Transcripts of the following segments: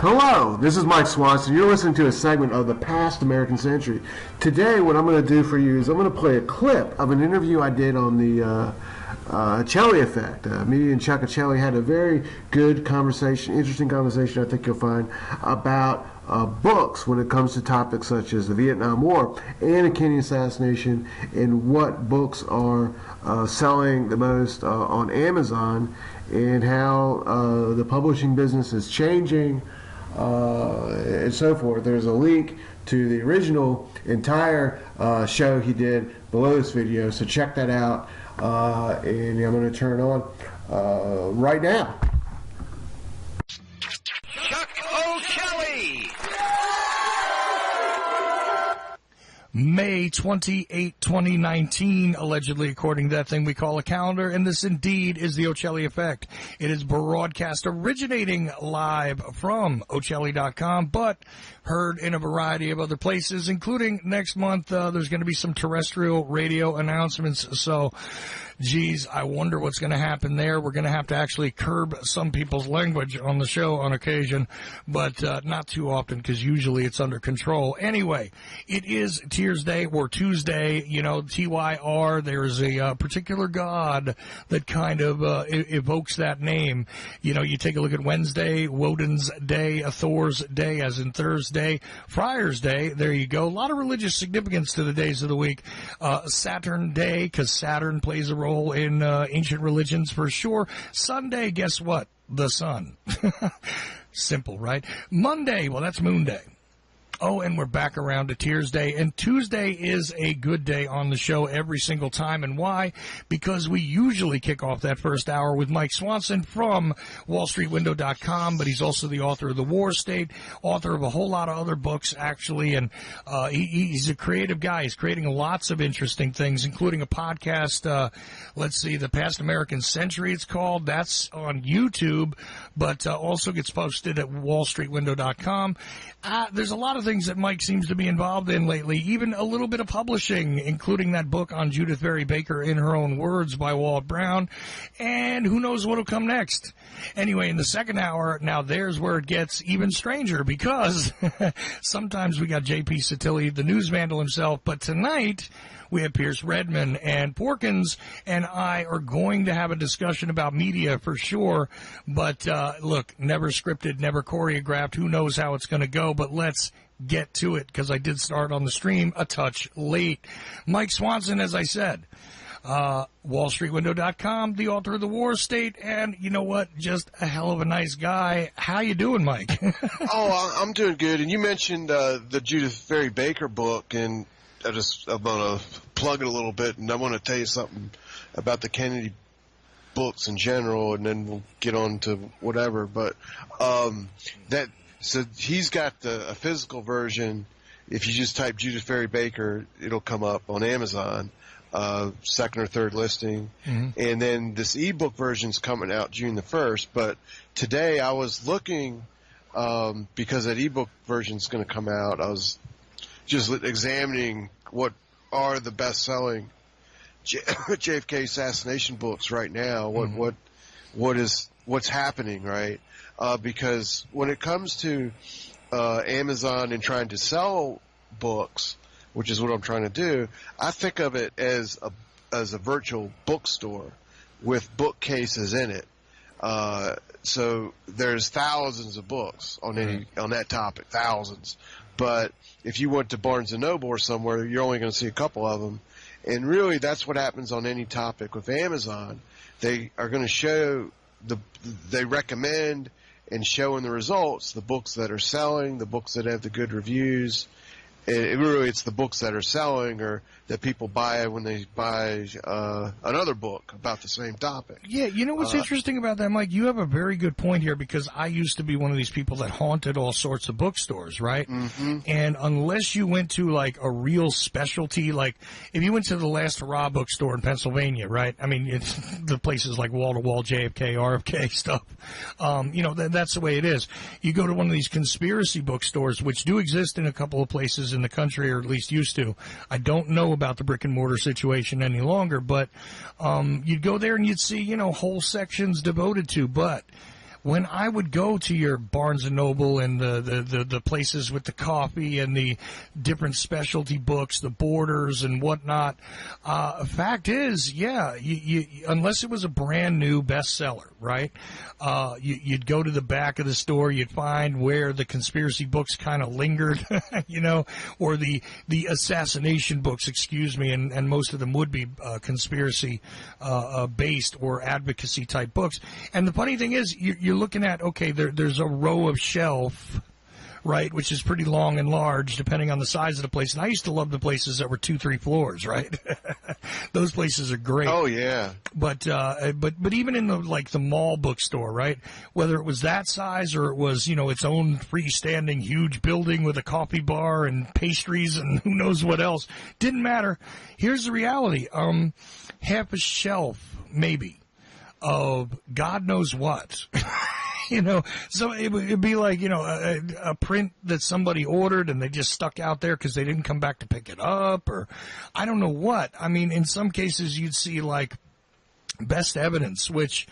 Hello, this is Mike Swanson. You're listening to a segment of the past American century. Today, what I'm going to do for you is I'm going to play a clip of an interview I did on the Ochelli Effect. Me and Chuck Ochelli had a very good conversation, interesting conversation, I think you'll find, about books when it comes to topics such as the Vietnam War and the Kennedy assassination, and what books are selling the most on Amazon, and how the publishing business is changing, and so forth. There's a link to the original entire show he did below this video, so check that out, and I'm going to turn it on right now. Chuck Ochelli! May 28, 2019, allegedly, according to that thing we call a calendar, and this indeed is the Ochelli Effect. It is broadcast originating live from Ochelli.com, but heard in a variety of other places, including next month. There's going to be some terrestrial radio announcements, so geez, I wonder what's going to happen there. We're going to have to actually curb some people's language on the show on occasion, but not too often, because usually it's under control. Anyway, it is Tears Day or Tuesday, you know, TYR. There's a particular god that kind of evokes that name. You know, you take a look at Wednesday, Woden's Day, Thor's Day, as in Thursday, Friar's Day. There you go. A lot of religious significance to the days of the week. Saturn Day, because Saturn plays a role in ancient religions for sure. Sunday, guess what? The sun. Simple, right? Monday, well, that's Moon Day. Oh, and we're back around to Tears Day. And Tuesday is a good day on the show every single time. And why? Because we usually kick off that first hour with Mike Swanson from WallStreetWindow.com, but he's also the author of The War State, author of a whole lot of other books, actually. And he's a creative guy. He's creating lots of interesting things, including a podcast, let's see, The Past American Century, it's called. That's on YouTube, but also gets posted at WallStreetWindow.com. There's a lot of things that Mike seems to be involved in lately, even a little bit of publishing, including that book on Judith Berry Baker, In Her Own Words, by Walt Brown, and who knows what'll come next. Anyway, in the second hour, now there's where it gets even stranger, because sometimes we got J.P. Satilli, the news vandal himself, but tonight we have Pierce Redmond, and Porkins and I are going to have a discussion about media for sure. But look, never scripted, never choreographed. Who knows how it's going to go, but let's get to it, because I did start on the stream a touch late. Mike Swanson, as I said, WallStreetWindow.com, the author of The War State, and you know what? Just a hell of a nice guy. How you doing, Mike? Oh, I'm doing good. And you mentioned the Judith Berry Baker book, and I'm going to plug it a little bit, and I want to tell you something about the Kennedy books in general, and then we'll get on to whatever. But so he's got a physical version. If you just type Judith Berry Baker, it'll come up on Amazon, second or third listing. Mm-hmm. And then this ebook version's coming out June the 1st. But today I was looking, because that ebook version's going to come out, I was just examining what are the best-selling JFK assassination books right now. What's happening, right? Because when it comes to Amazon and trying to sell books, which is what I'm trying to do, I think of it as a virtual bookstore with bookcases in it. So there's thousands of books on that topic, thousands. But if you went to Barnes & Noble or somewhere, you're only going to see a couple of them. And really, that's what happens on any topic with Amazon. They are going to show they recommend and show in the results the books that are selling, the books that have the good reviews. It's the books that are selling, or that people buy when they buy another book about the same topic. Yeah, you know what's interesting about that, Mike? You have a very good point here, because I used to be one of these people that haunted all sorts of bookstores, right? Mm-hmm. And unless you went to, like, a real specialty, like, if you went to the Last Hurrah bookstore in Pennsylvania, right? I mean, it's the places like wall-to-wall JFK, RFK stuff. You know, that's the way it is. You go to one of these conspiracy bookstores, which do exist in a couple of places in the country, or at least used to. I don't know about the brick and mortar situation any longer, but you'd go there and you'd see, you know, whole sections devoted to. But when I would go to your Barnes and Noble and the places with the coffee and the different specialty books, the Borders and whatnot, fact is, yeah, you unless it was a brand new bestseller, right? You'd go to the back of the store, you'd find where the conspiracy books kind of lingered, or the assassination books, excuse me, and most of them would be conspiracy based or advocacy type books. And the funny thing is, you're looking at, okay, there's a row of shelf, right, which is pretty long and large depending on the size of the place. And I used to love the places that were 2-3 floors, right? Those places are great. Oh yeah. But even in the mall bookstore, right? Whether it was that size or it was, its own freestanding huge building with a coffee bar and pastries and who knows what else, didn't matter. Here's the reality. Half a shelf, maybe, of God knows what. So it'd be like, a print that somebody ordered and they just stuck out there because they didn't come back to pick it up, or I don't know what. I mean, in some cases you'd see like Best Evidence, which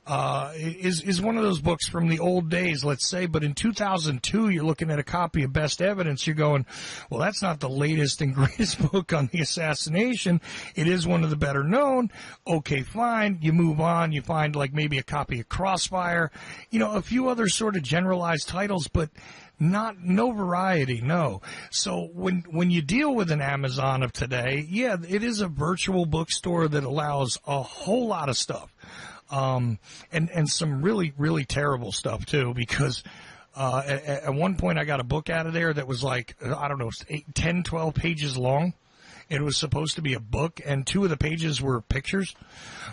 is one of those books from the old days, let's say, but in 2002 you're looking at a copy of Best Evidence, you're going, well, that's not the latest and greatest book on the assassination. It is one of the better known. Okay, fine. You move on. You find like maybe a copy of Crossfire, a few other sort of generalized titles, but no variety, no. So when you deal with an Amazon of today, yeah, it is a virtual bookstore that allows a whole lot of stuff. And some really, really terrible stuff too, because, at one point I got a book out of there that was like, 10, 12 pages long. It was supposed to be a book, and 2 of the pages were pictures.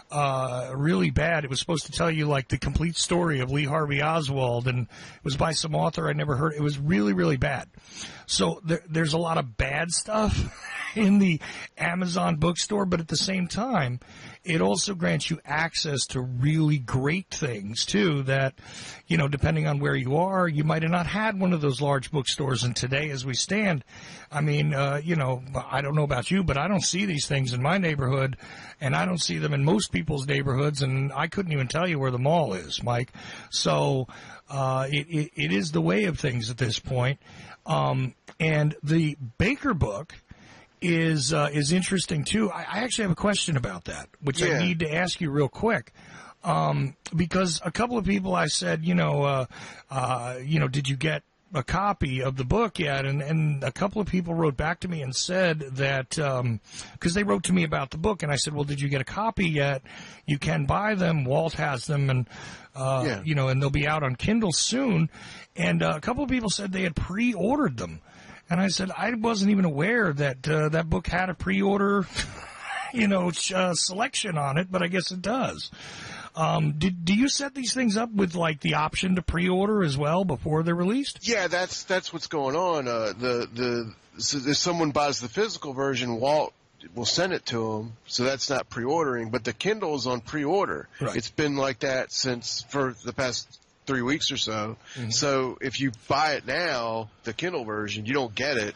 Really bad. It was supposed to tell you like the complete story of Lee Harvey Oswald, and it was by some author I never heard. It was really, really bad. So there's a lot of bad stuff in the Amazon bookstore, but at the same time, it also grants you access to really great things too that, depending on where you are, you might have not had one of those large bookstores. And today as we stand, I mean, I don't know about you, but I don't see these things in my neighborhood, and I don't see them in most people's neighborhoods, and I couldn't even tell you where the mall is, Mike. So, it is the way of things at this point. And the Baker book is interesting too. I actually have a question about that, which I need to ask you real quick. Because a couple of people I said, did you get a copy of the book yet? And a couple of people wrote back to me and said that, because they wrote to me about the book, and I said, well, did you get a copy yet? You can buy them. Walt has them, and, and they'll be out on Kindle soon. And a couple of people said they had pre-ordered them. And I said, I wasn't even aware that that book had a pre-order, selection on it, but I guess it does. Do you set these things up with like the option to pre-order as well before they're released? Yeah, that's what's going on. So if someone buys the physical version, Walt will send it to them, so that's not pre-ordering. But the Kindle is on pre-order. Right. It's been like that for the past 3 weeks or so. Mm-hmm. So if you buy it now, the Kindle version, you don't get it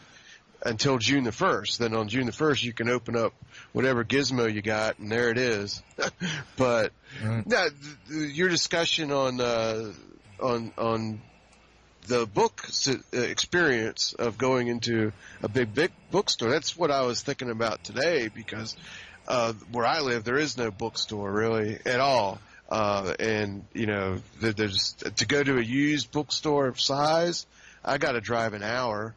until June the 1st. Then on June the 1st, you can open up whatever gizmo you got, and there it is. But your discussion on the book experience of going into a big bookstore, that's what I was thinking about today, because where I live, there is no bookstore really at all. And there's to go to a used bookstore of size, I got to drive an hour.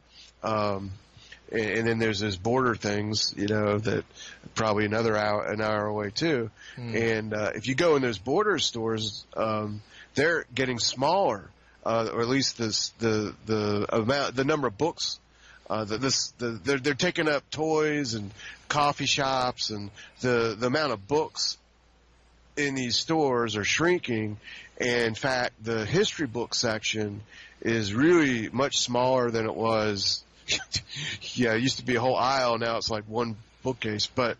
And then there's those border things, that probably an hour away too. And if you go in those border stores, they're getting smaller, or at least the number of books. They're taking up toys and coffee shops, and the amount of books in these stores are shrinking. And in fact, the history book section is really much smaller than it was. Yeah, it used to be a whole aisle. Now it's like one bookcase. But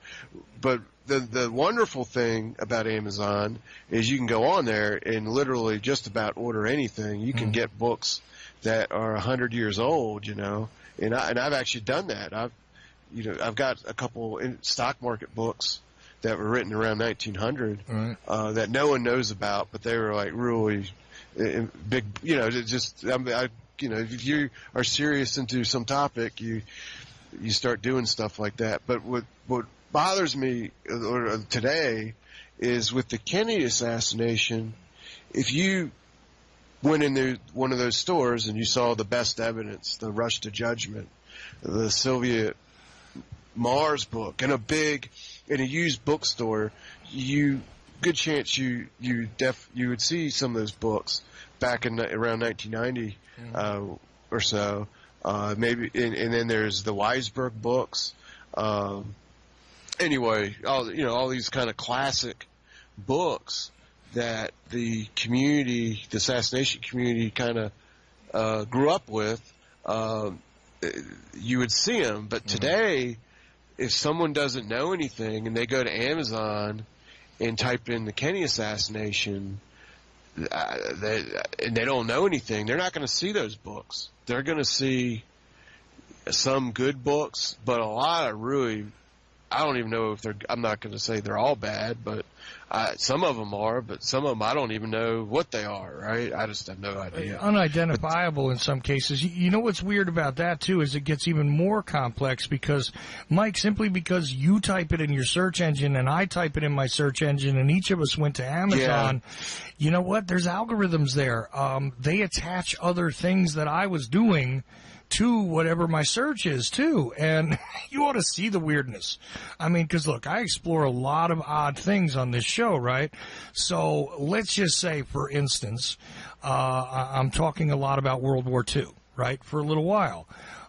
the wonderful thing about Amazon is you can go on there and literally just about order anything. You can get books that are 100 years old, and I've actually done that. I've got a couple stock market books that were written around 1900 that no one knows about, but they were like really big, just if you are serious into some topic, you start doing stuff like that. But what bothers me today is with the Kennedy assassination. If you went into one of those stores and you saw the best evidence, the Rush to Judgment, the Sylvia Mars book, in a used bookstore, good chance you would see some of those books back in around 1990 or so. Maybe, and then there's the Weisberg books. Anyway, all these kind of classic books that the assassination community kind of grew up with, you would see them. But today, if someone doesn't know anything and they go to Amazon and type in the Kennedy assassination, and they don't know anything, they're not going to see those books. They're going to see some good books, but a lot of really, I don't even know if I'm not going to say they're all bad, but some of them are, but some of them I don't even know what they are, right? I just have no idea. Unidentifiable in some cases. You know what's weird about that, too, is it gets even more complex because, Mike, simply because you type it in your search engine and I type it in my search engine and each of us went to Amazon, you know what? There's algorithms there. They attach other things that I was doing to whatever my search is, too. And you ought to see the weirdness. I mean, because, look, I explore a lot of odd things on this show, right? So let's just say, for instance, I'm talking a lot about World War II, right, for a little while.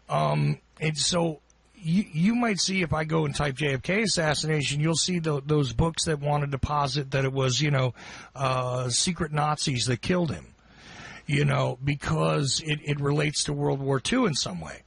And so you might see, if I go and type JFK assassination, you'll see those books that wanted to posit that it was, secret Nazis that killed him. Because it relates to World War II in some way.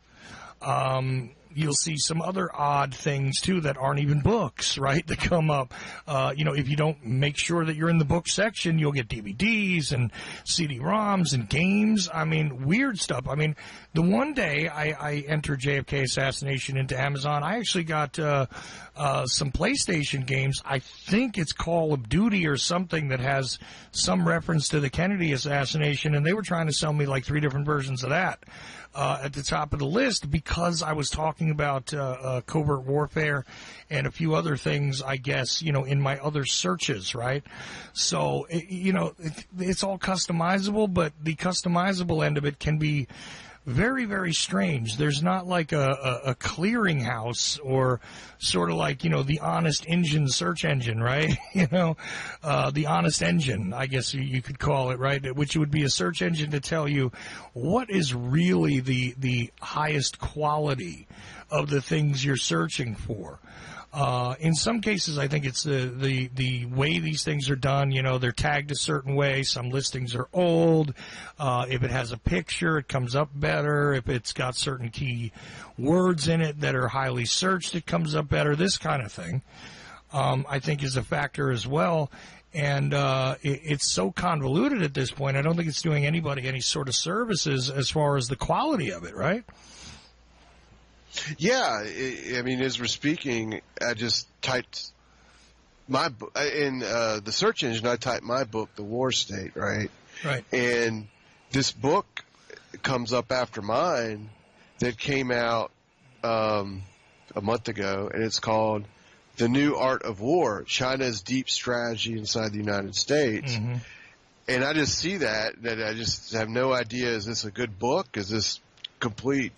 You'll see some other odd things, too, that aren't even books, right, that come up. If you don't make sure that you're in the book section, you'll get DVDs and CD-ROMs and games. I mean, weird stuff. I mean, the one day I entered JFK assassination into Amazon, I actually got some PlayStation games. I think it's Call of Duty or something that has some reference to the Kennedy assassination, and they were trying to sell me like 3 different versions of that. At the top of the list, because I was talking about covert warfare and a few other things, I guess, in my other searches, right? So, it's all customizable, but the customizable end of it can be very, very strange. There's not like a clearinghouse or sort of like, the Honest Engine search engine, right? The Honest Engine, I guess you could call it, right? Which would be a search engine to tell you what is really the highest quality of the things you're searching for. In some cases, I think it's the way these things are done. They're tagged a certain way. Some listings are old. If it has a picture, it comes up better. If it's got certain key words in it that are highly searched, it comes up better. This kind of thing, I think, is a factor as well. And it's so convoluted at this point, I don't think it's doing anybody any sort of services as far as the quality of it, right? Yeah, I mean, as we're speaking, I just typed my book in the search engine. I typed my book, The War State, right? Right. And this book comes up after mine that came out a month ago, and it's called The New Art of War: China's Deep Strategy Inside the United States. Mm-hmm. And I just see that I just have no idea, is this a good book? Is this complete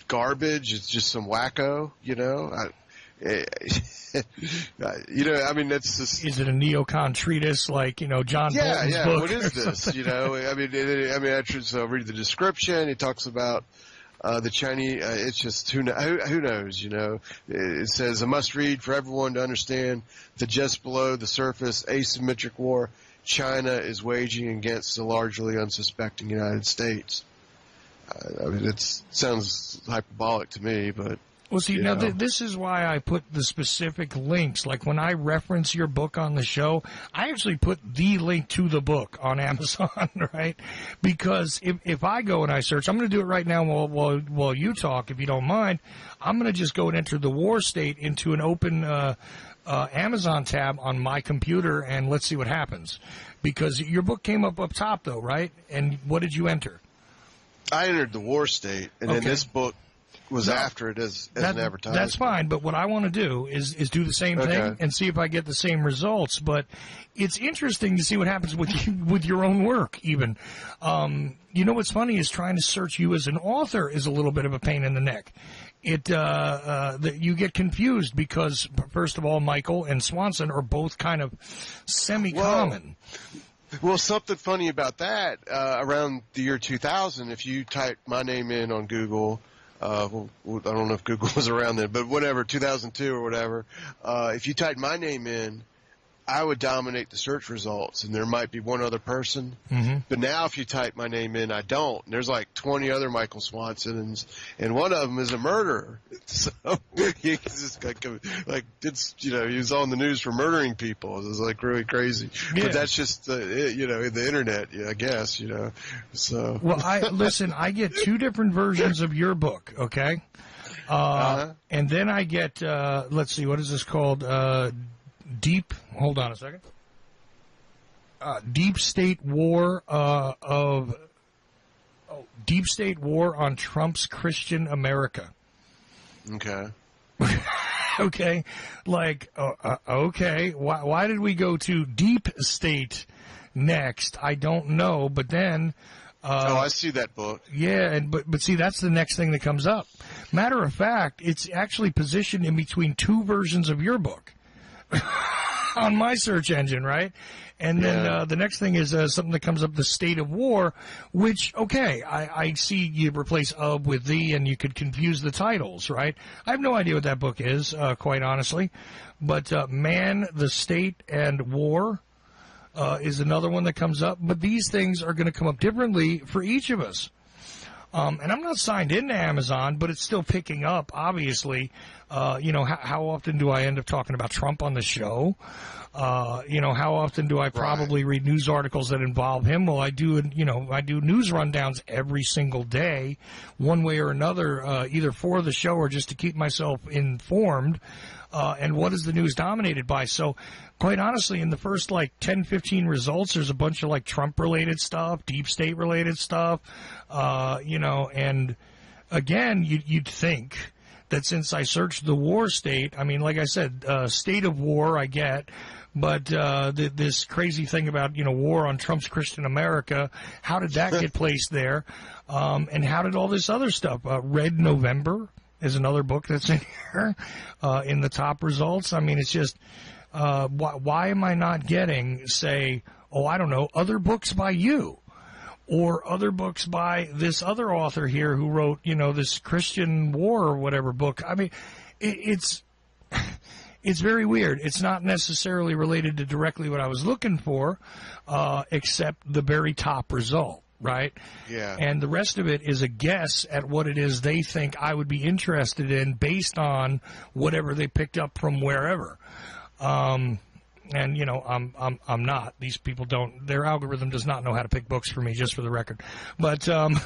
garbage? It's just some wacko, I mean, that's just... Is it a neocon treatise like, John Bolton's book? What is this? I mean, I just read the description. He talks about the Chinese. It's just, who knows, It says a must read for everyone to understand the just below the surface asymmetric war China is waging against the largely unsuspecting United States. I mean, it sounds hyperbolic to me, but... Well, see, now this is why I put the specific links. Like when I reference your book on the show, I actually put the link to the book on Amazon, right? Because if I go and I search, I'm going to do it right now while you talk, if you don't mind. I'm going to just go and enter The War State into an open Amazon tab on my computer, and let's see what happens. Because your book came up top, though, right? And what did you enter? I entered the War State, and then this book was after it as an advertisement. That's fine, but what I want to do is do the same thing and see if I get the same results. But it's interesting to see what happens with your own work, even. You know what's funny is trying to search you as an author is a little bit of a pain in the neck. You get confused because, first of all, Michael and Swanson are both kind of semi-common. Well, something funny about that, around the year 2000, if you type my name in on Google, I don't know if Google was around then, but whatever, 2002 or whatever, if you type my name in, I would dominate the search results, and there might be one other person. Mm-hmm. But now if you type my name in, I don't. And there's like 20 other Michael Swansons, and one of them is a murderer. So he's just he was on the news for murdering people. It was like really crazy. Yeah. But that's just, the internet, I guess, so. Well, I get two different versions of your book, okay? And then I get, let's see, what is this called? Hold on a second. Deep State War Deep State War on Trump's Christian America. Okay. Okay. Okay. Why did we go to Deep State next? I don't know. But then. I see that book. Yeah, but see, that's the next thing that comes up. Matter of fact, it's actually positioned in between two versions of your book. On my search engine, right? And then the next thing is something that comes up, the state of war, which, okay, I see you replace of with the, and you could confuse the titles, right? I have no idea what that book is, quite honestly. But Man, the State, and War is another one that comes up. But these things are going to come up differently for each of us. And I'm not signed into Amazon, but it's still picking up, obviously. How often do I end up talking about Trump on the show? How often do I probably read news articles that involve him? Well, I do news rundowns every single day, one way or another, either for the show or just to keep myself informed. And what is the news dominated by? So, quite honestly, in the first 10, 15 results, there's a bunch of Trump-related stuff, deep state-related stuff, and again, you'd think that since I searched the war state, I mean, like I said, state of war I get, but this crazy thing about, war on Trump's Christian America, how did that get placed there? And how did all this other stuff? Red November is another book that's in here in the top results. I mean, it's just, why am I not getting, say, I don't know, other books by you? Or other books by this other author here who wrote, this Christian war or whatever book. I mean, it's very weird. It's not necessarily related to directly what I was looking for, except the very top result, right? Yeah. And the rest of it is a guess at what it is they think I would be interested in based on whatever they picked up from wherever. And, I'm not. These people don't. Their algorithm does not know how to pick books for me, just for the record. But, the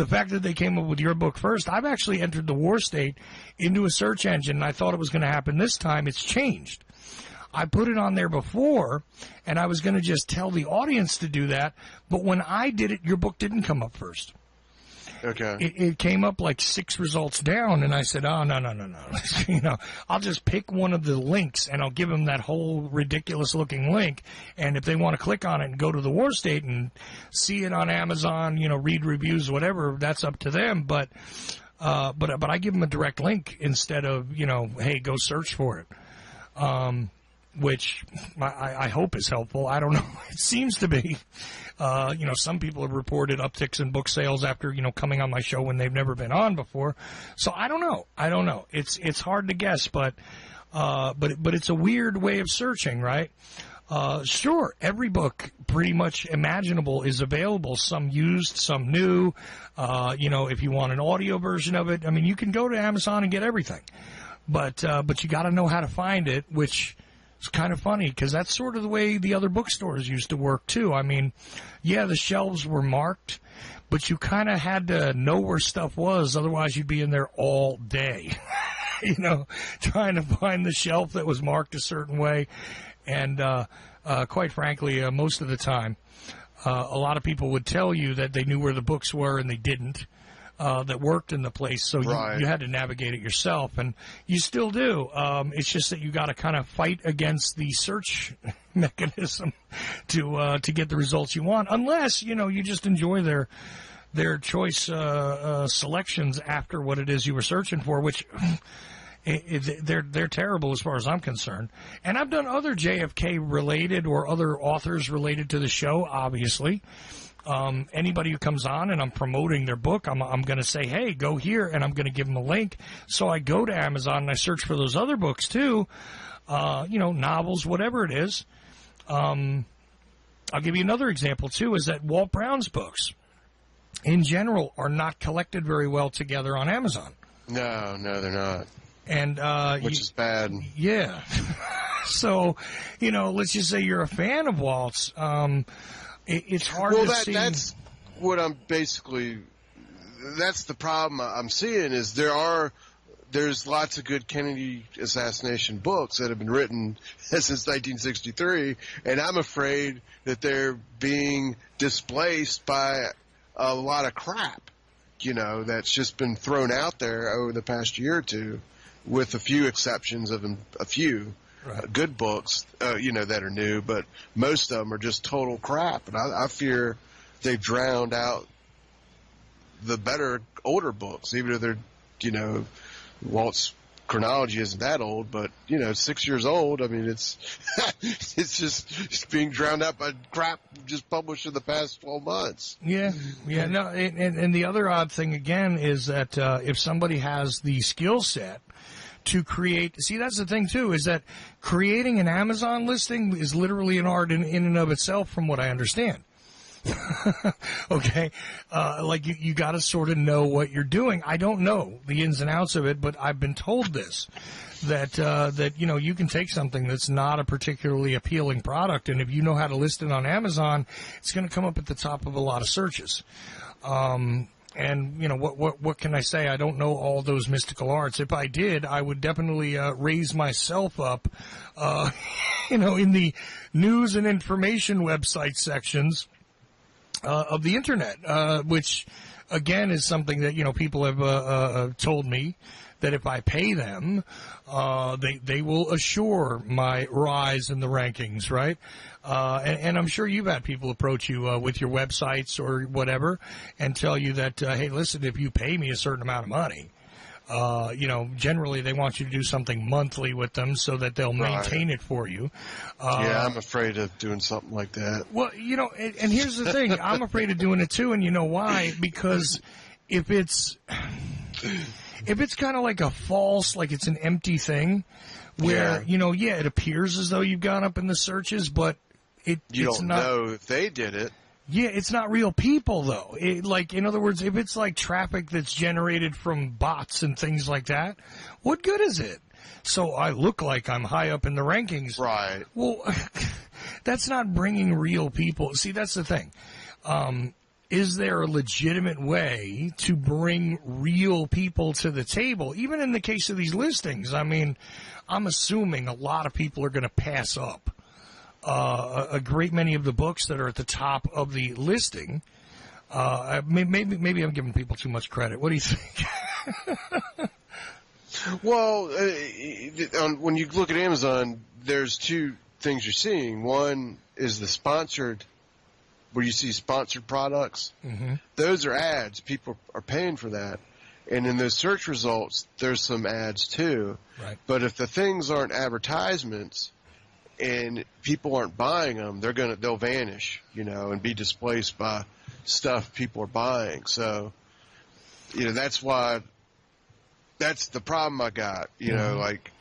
fact that they came up with your book first, I've actually entered the war state into a search engine, and I thought it was going to happen this time. It's changed. I put it on there before, and I was going to just tell the audience to do that. But when I did it, your book didn't come up first. Okay. It came up 6 results down, and I said, oh, no. I'll just pick one of the links, and I'll give them that whole ridiculous-looking link, and if they want to click on it and go to the war state and see it on Amazon, read reviews, whatever, that's up to them, but I give them a direct link instead of, hey, go search for it. Which I hope is helpful. I don't know. It seems to be. Some people have reported upticks in book sales after, coming on my show when they've never been on before. So I don't know. It's hard to guess, but it's a weird way of searching, right? Sure, every book pretty much imaginable is available. Some used, some new. If you want an audio version of it, I mean, you can go to Amazon and get everything. But you got to know how to find it, which is kind of funny because that's sort of the way the other bookstores used to work too. I mean, yeah, the shelves were marked, but you kind of had to know where stuff was, otherwise you'd be in there all day. trying to find the shelf that was marked a certain way. And quite frankly, most of the time, a lot of people would tell you that they knew where the books were and they didn't, that worked in the place. So you had to navigate it yourself, and you still do. It's just that you got to kind of fight against the search mechanism to get the results you want, unless, you just enjoy their choice selections after what it is you were searching for, which they're terrible as far as I'm concerned. And I've done other JFK related or other authors related to the show, obviously. Anybody who comes on and I'm promoting their book, I'm going to say, hey, go here, and I'm going to give them a link. So I go to Amazon and I search for those other books too, novels, whatever it is. I'll give you another example too, is that Walt Brown's books in general are not collected very well together on Amazon. No, they're not. And which is bad. Yeah. So, let's just say you're a fan of Walt's. It's hard to see. That's what I'm basically. That's the problem I'm seeing is there's lots of good Kennedy assassination books that have been written since 1963, and I'm afraid that they're being displaced by a lot of crap, that's just been thrown out there over the past year or two, with a few exceptions of a few good books, that are new, but most of them are just total crap. And I fear they've drowned out the better older books, even if they're, Walt's chronology isn't that old, but 6 years old. I mean, it's it's being drowned out by crap just published in the past 12 months. Yeah. No, and the other odd thing again is that if somebody has the skill set to create, see, that's the thing too, is that creating an Amazon listing is literally an art in and of itself, from what I understand. Okay. Like you got to sort of know what you're doing. I don't know the ins and outs of it, but I've been told this, that you can take something that's not a particularly appealing product, and if you know how to list it on Amazon, it's going to come up at the top of a lot of searches. And what can I say? I don't know all those mystical arts. If I did, I would definitely raise myself up, in the news and information website sections of the internet, which again is something that people have told me that if I pay them, they will assure my rise in the rankings, right? And I'm sure you've had people approach you with your websites or whatever and tell you that, hey, listen, if you pay me a certain amount of money, generally they want you to do something monthly with them so that they'll maintain it for you. Yeah, I'm afraid of doing something like that. Well, and here's the thing. I'm afraid of doing it too, and you know why? Because if it's kind of like a false, like it's an empty thing where, it appears as though you've gone up in the searches, but you don't know if they did it. Yeah, it's not real people, though. In other words, if it's like traffic that's generated from bots and things like that, what good is it? So I look like I'm high up in the rankings. Right. Well, that's not bringing real people. See, that's the thing. Is there a legitimate way to bring real people to the table? Even in the case of these listings, I mean, I'm assuming a lot of people are going to pass up a great many of the books that are at the top of the listing. Maybe I'm giving people too much credit. What do you think? Well, when you look at Amazon, there's two things you're seeing. One is the sponsored, where you see sponsored products. Mm-hmm. Those are ads. People are paying for that. And in those search results, there's some ads too. Right. But if the things aren't advertisements and people aren't buying them, they'll vanish, and be displaced by stuff people are buying. So, that's the problem I got. Like,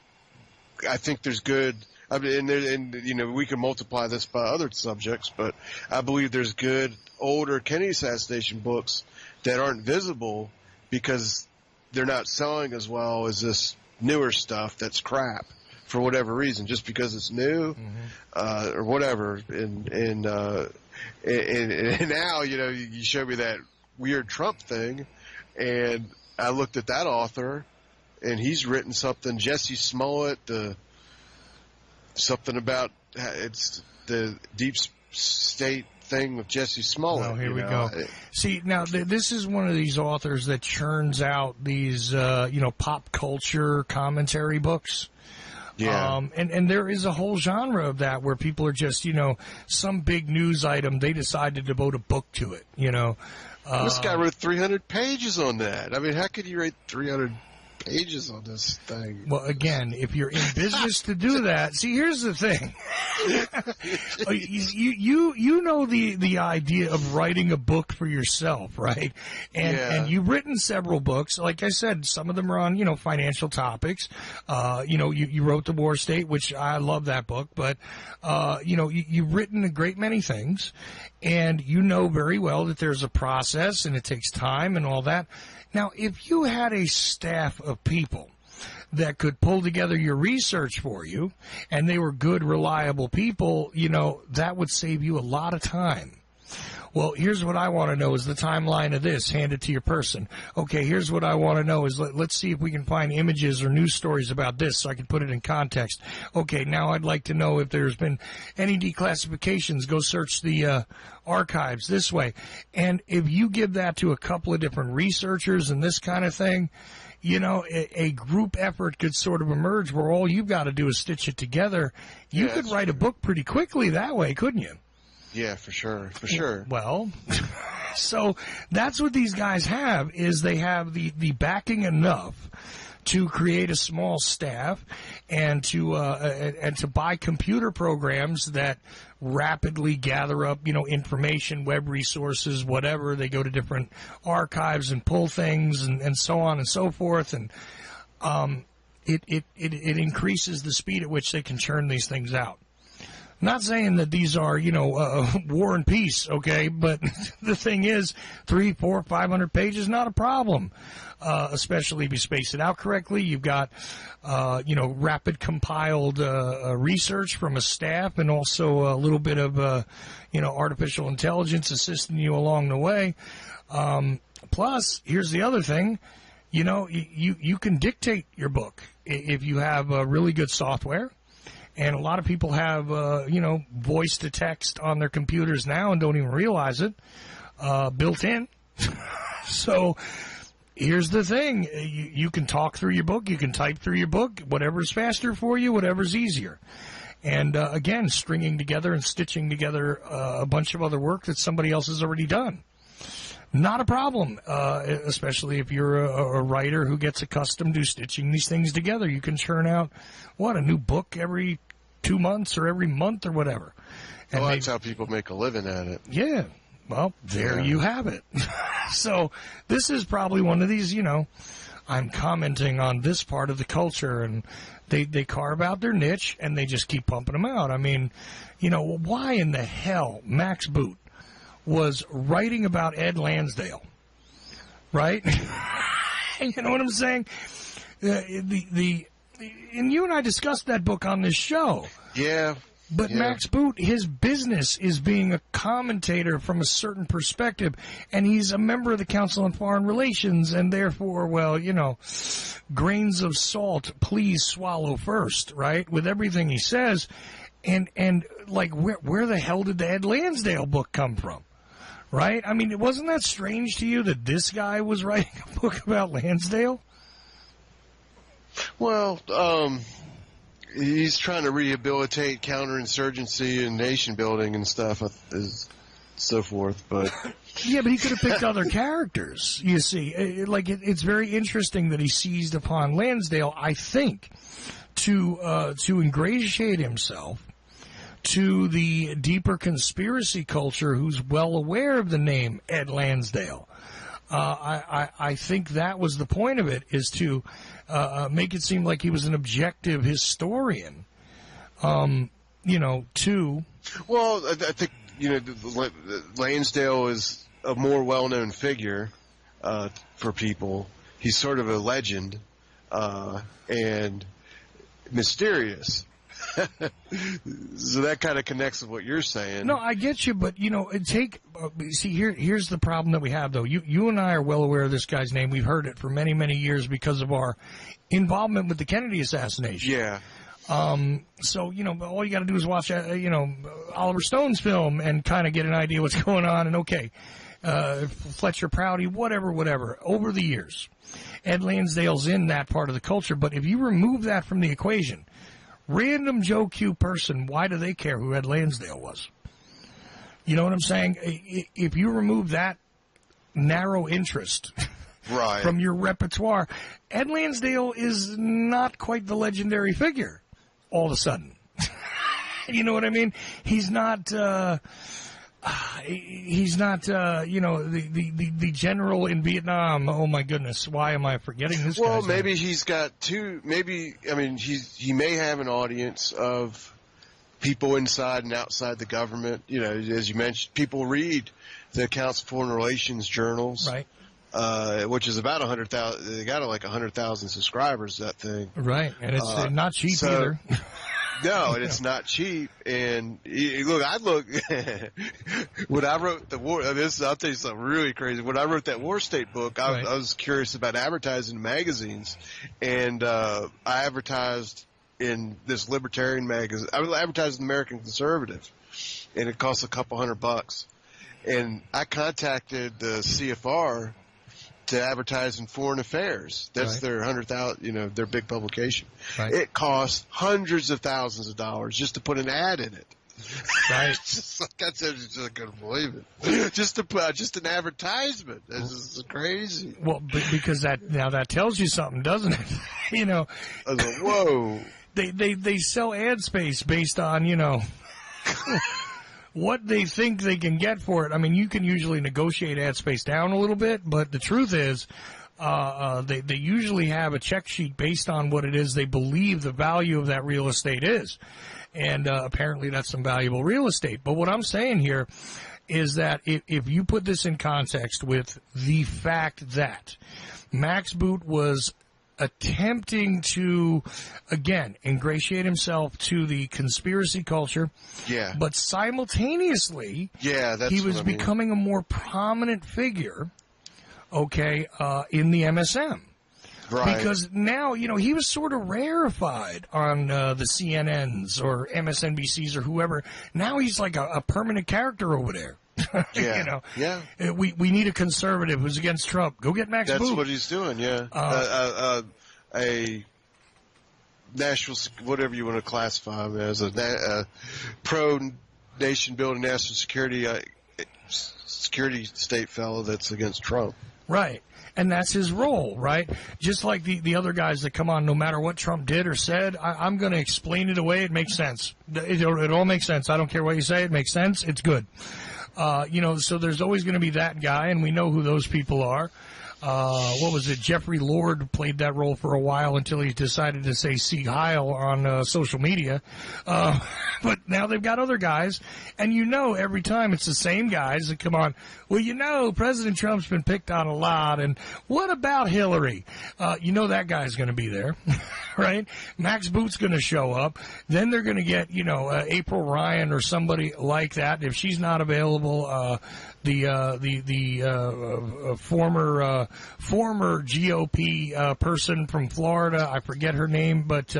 I think there's good. I mean, and we can multiply this by other subjects, but I believe there's good older Kennedy assassination books that aren't visible because they're not selling as well as this newer stuff that's crap for whatever reason, just because it's new, or whatever. And now, you show me that weird Trump thing, and I looked at that author, and he's written something. Jesse Smollett, something about it's the deep state thing with Jesse Smollett. Oh, here we go. See, now this is one of these authors that churns out these, pop culture commentary books. Yeah. And there is a whole genre of that where people are just, some big news item, they decide to devote a book to it, This guy wrote 300 pages on that. I mean, how could you write 300 pages on this thing? Well, again, if you're in business to do that, see, here's the thing. you know the idea of writing a book for yourself, right? And you've written several books. Like I said, some of them are on, financial topics. You wrote The War State, which I love that book, but, you've written a great many things, and you know very well that there's a process and it takes time and all that. Now, if you had a staff of people that could pull together your research for you, and they were good, reliable people, that would save you a lot of time. Well, here's what I want to know is the timeline of this. Hand it to your person. Okay, here's what I want to know is let's see if we can find images or news stories about this so I can put it in context. Okay, now I'd like to know if there's been any declassifications. Go search the archives this way. And if you give that to a couple of different researchers and this kind of thing, a group effort could sort of emerge where all you've got to do is stitch it together. You could write a book pretty quickly that way, couldn't you? Yeah, for sure. Well, so that's what these guys have, is they have the backing enough to create a small staff and to buy computer programs that rapidly gather up, information, web resources, whatever. They go to different archives and pull things and so on and so forth. And it increases the speed at which they can churn these things out. Not saying that these are, war and peace, okay? But the thing is, 300, 400, 500 pages, not a problem. Especially if you space it out correctly. You've got, rapid compiled research from a staff, and also a little bit of, artificial intelligence assisting you along the way. Plus, here's the other thing. You can dictate your book if you have really good software. And a lot of people have, voice to text on their computers now and don't even realize it, built in. So here's the thing. You can talk through your book. You can type through your book. Whatever's faster for you, whatever's easier. And, again, stringing together and stitching together a bunch of other work that somebody else has already done. Not a problem, especially if you're a writer who gets accustomed to stitching these things together. You can churn out, a new book every 2 months or every month or whatever. And that's how people make a living at it. Yeah. Well, there you have it. So this is probably one of these, I'm commenting on this part of the culture, and they carve out their niche and they just keep pumping them out. I mean, why in the hell Max Boot was writing about Ed Lansdale, right? You know what I'm saying? And you and I discussed that book on this show. Yeah. But Max Boot, his business is being a commentator from a certain perspective, and he's a member of the Council on Foreign Relations, and therefore, grains of salt, please swallow first, right? With everything he says, and where the hell did the Ed Lansdale book come from? Right? I mean, wasn't that strange to you that this guy was writing a book about Lansdale? Well, he's trying to rehabilitate counterinsurgency and nation building and stuff, so forth. But yeah, but he could have picked other characters. You see, it's very interesting that he seized upon Lansdale. I think to ingratiate himself to the deeper conspiracy culture who's well aware of the name Ed Lansdale. I think that was the point of it, is to make it seem like he was an objective historian. Well, I think, Lansdale is a more well-known figure for people. He's sort of a legend and mysterious. So that kind of connects with what you're saying. No, I get you, but here's the problem that we have though. You and I are well aware of this guy's name. We've heard it for many, many years because of our involvement with the Kennedy assassination. Yeah. So, all you got to do is watch, Oliver Stone's film and kind of get an idea what's going on. And okay, Fletcher Prouty, whatever, over the years. Ed Lansdale's in that part of the culture, but if you remove that from the equation, random Joe Q person, why do they care who Ed Lansdale was? You know what I'm saying? If you remove that narrow interest right. from your repertoire, Ed Lansdale is not quite the legendary figure all of a sudden. You know what I mean? He's not... the general in Vietnam. Oh my goodness, why am I forgetting this guy? Well, maybe he's got two. Maybe he may have an audience of people inside and outside the government. As you mentioned, people read the Accounts of Foreign Relations journals, right? Which is about 100,000. They got like 100,000 subscribers. That thing, right? And it's not cheap either. No, and it's not cheap. And look, when I wrote the war, I'll tell you something really crazy. When I wrote that War State book, I was curious about advertising in magazines, and I advertised in this libertarian magazine. I advertised in American Conservative, and it cost a couple $100. And I contacted the CFR to advertise in Foreign Affairs. That's their 100,000, their big publication. Right. It costs hundreds of thousands of dollars just to put an ad in it. Right. Just like I said, I couldn't believe it. Just an advertisement. It's just crazy. Well, because that tells you something, doesn't it? I was like, whoa. They sell ad space based on, what they think they can get for it. I mean, you can usually negotiate ad space down a little bit, but the truth is, they usually have a check sheet based on what it is they believe the value of that real estate is. And apparently that's some valuable real estate. But what I'm saying here is that if you put this in context with the fact that Max Boot was attempting to, again, ingratiate himself to the conspiracy culture. Yeah. But simultaneously, he was becoming a more prominent figure, in the MSM. Right. Because now, he was sort of rarefied on the CNNs or MSNBCs or whoever. Now he's like a permanent character over there. Yeah. We need a conservative who's against Trump. Go get Max Boot. That's what he's doing, yeah. A national, whatever you want to classify him as, a pro-nation building national security state fellow that's against Trump. Right. And that's his role, right? Just like the other guys that come on, no matter what Trump did or said, I'm going to explain it away. It makes sense. It all makes sense. I don't care what you say. It makes sense. It's good. So there's always going to be that guy, and we know who those people are. What was it? Jeffrey Lord played that role for a while until he decided to say Sieg Heil on social media. But now they've got other guys, and every time it's the same guys that come on. Well, President Trump's been picked on a lot, and what about Hillary? That guy's going to be there, right? Max Boot's going to show up. Then they're going to get, April Ryan or somebody like that. If she's not available, the former GOP person from Florida, I forget her name, but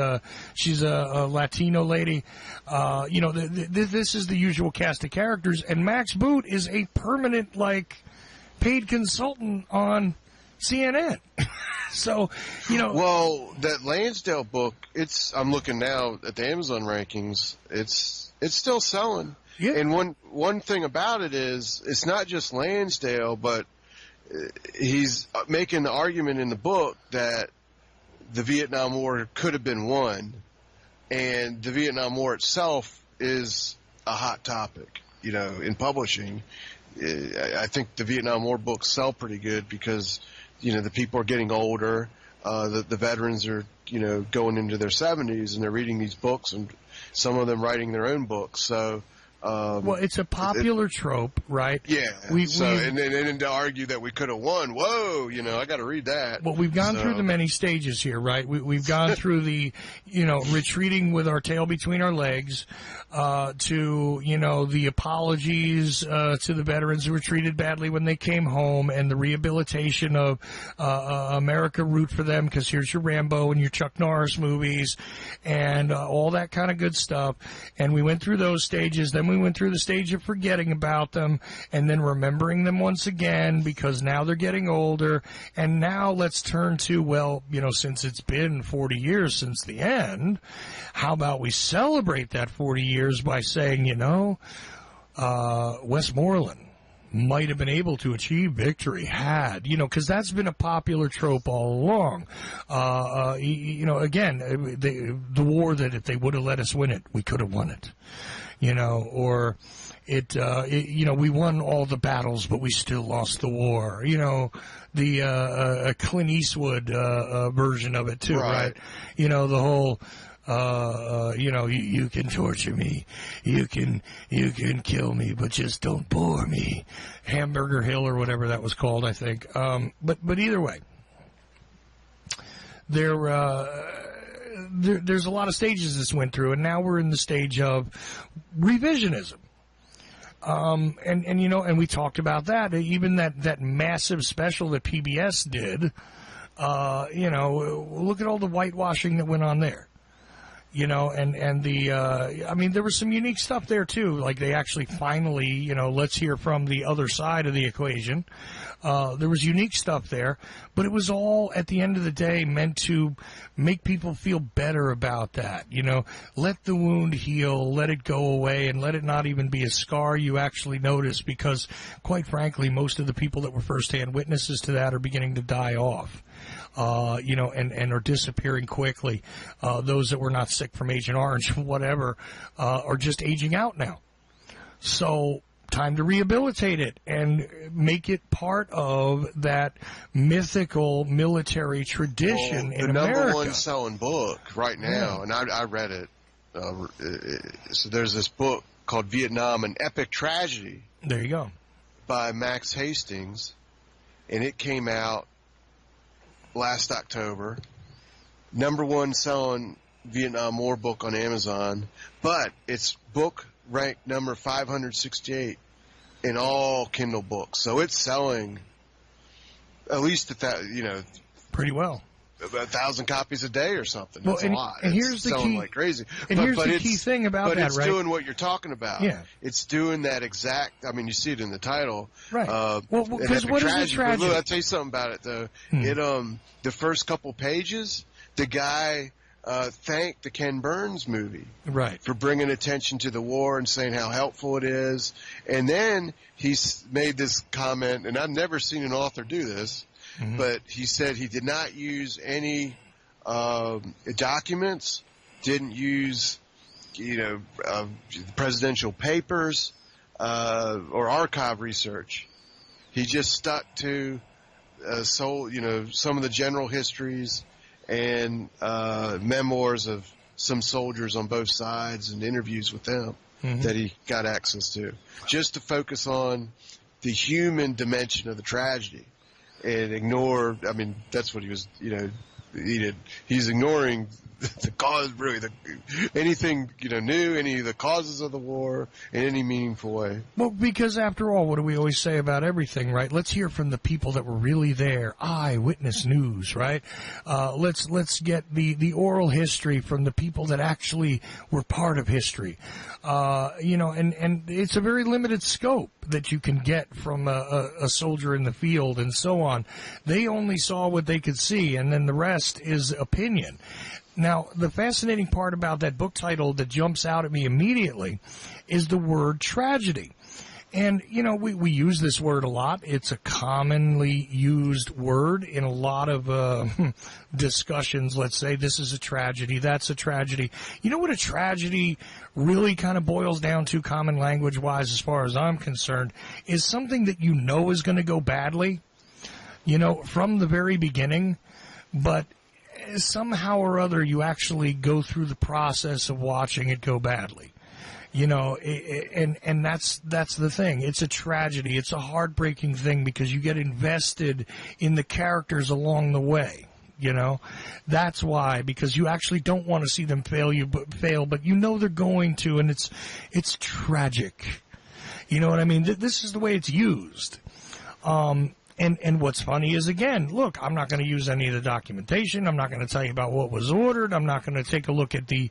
she's a Latino lady. This is the usual cast of characters, and Max Boot is a permanent, paid consultant on CNN. So, Well, that Lansdale book, I'm looking now at the Amazon rankings, it's still selling. Yeah. And one thing about it is, it's not just Lansdale, but he's making the argument in the book that the Vietnam War could have been won, and the Vietnam War itself is a hot topic, in publishing. I think the Vietnam War books sell pretty good because, the people are getting older, the veterans are, going into their 70s, and they're reading these books, and some of them writing their own books. So Well, it's a popular trope, right? Yeah. And then to argue that we could have won, whoa, I got to read that. Well, we've gone through the many stages here, right? We've gone through the, retreating with our tail between our legs, to, the apologies to the veterans who were treated badly when they came home, and the rehabilitation of America Root for them, because here's your Rambo and your Chuck Norris movies, and all that kind of good stuff. And we went through those stages. Then we went through the stage of forgetting about them and then remembering them once again, because now they're getting older. And now let's turn to, since it's been 40 years since the end, how about we celebrate that 40 years by saying, Westmoreland might have been able to achieve victory had, because that's been a popular trope all along. Again, the war that if they would have let us win it, we could have won it. Or we won all the battles, but we still lost the war. The Clint Eastwood version of it too, right? The whole. You can torture me, you can kill me, but just don't bore me. Hamburger Hill or whatever that was called, I think. But either way, there's a lot of stages this went through, and now we're in the stage of revisionism. And we talked about that. Even that massive special that PBS did. Look at all the whitewashing that went on there. There was some unique stuff there too. Like they actually finally, let's hear from the other side of the equation. There was unique stuff there, but it was all at the end of the day meant to make people feel better about that. Let the wound heal, let it go away, and let it not even be a scar you actually notice, because quite frankly, most of the people that were firsthand witnesses to that are beginning to die off. And are disappearing quickly. Those that were not sick from Agent Orange, whatever, are just aging out now. So time to rehabilitate it and make it part of that mythical military tradition in America. The number one selling book right now, and I read it. So there's this book called Vietnam, an Epic Tragedy. There you go. By Max Hastings, and it came out last October. Number one selling Vietnam War book on Amazon, but it's book ranked number 568 in all Kindle books. So it's selling at least pretty well. 1,000 copies a day or something. That's a lot. And here's the selling key, like crazy. And here's the key thing about that, right? But it's doing what you're talking about. Yeah. It's doing that exact. I mean, you see it in the title. Right. Because what is a tragedy? Look, I'll tell you something about it though. It the first couple pages, the guy thanked the Ken Burns movie, right, for bringing attention to the war and saying how helpful it is. And then he's made this comment, and I've never seen an author do this. Mm-hmm. But he said he did not use any documents, didn't use, presidential papers or archive research. He just stuck to some of the general histories and memoirs of some soldiers on both sides and interviews with them that he got access to, just to focus on the human dimension of the tragedy. And ignore, that's what he was, he's ignoring the cause, really, anything, new, any of the causes of the war in any meaningful way. Well, because after all, what do we always say about everything, right? Let's hear from the people that were really there. Eyewitness news, right? Let's get the oral history from the people that actually were part of history. And it's a very limited scope that you can get from a soldier in the field and so on. They only saw what they could see, and then the rest is opinion. Now, the fascinating part about that book title that jumps out at me immediately is the word tragedy. And, we use this word a lot. It's a commonly used word in a lot of discussions. Let's say this is a tragedy, that's a tragedy. You know what a tragedy really kind of boils down to, common language-wise, as far as I'm concerned, is something that is going to go badly, from the very beginning, but somehow or other you actually go through the process of watching it go badly. You know, and that's the thing. It's a tragedy. It's a heartbreaking thing because you get invested in the characters along the way. You know, that's why, because you actually don't want to see them fail, but you know they're going to, and it's tragic. You know what I mean? This is the way it's used. And what's funny is, again, look, I'm not going to use any of the documentation. I'm not going to tell you about what was ordered. I'm not going to take a look at the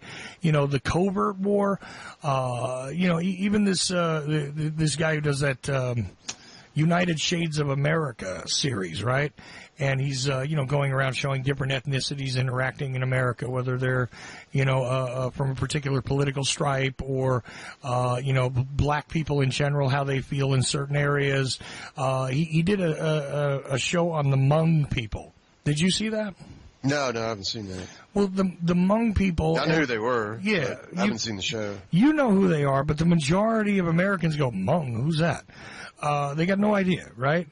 covert war. Even this guy who does that United Shades of America series, right? And he's, going around showing different ethnicities interacting in America, whether they're, from a particular political stripe or, black people in general, how they feel in certain areas. He did a show on the Hmong people. Did you see that? No, I haven't seen that. Well, the Hmong people... I know who they were. Yeah. I haven't seen the show. You know who they are, but the majority of Americans go, Hmong, who's that? They got no idea, right?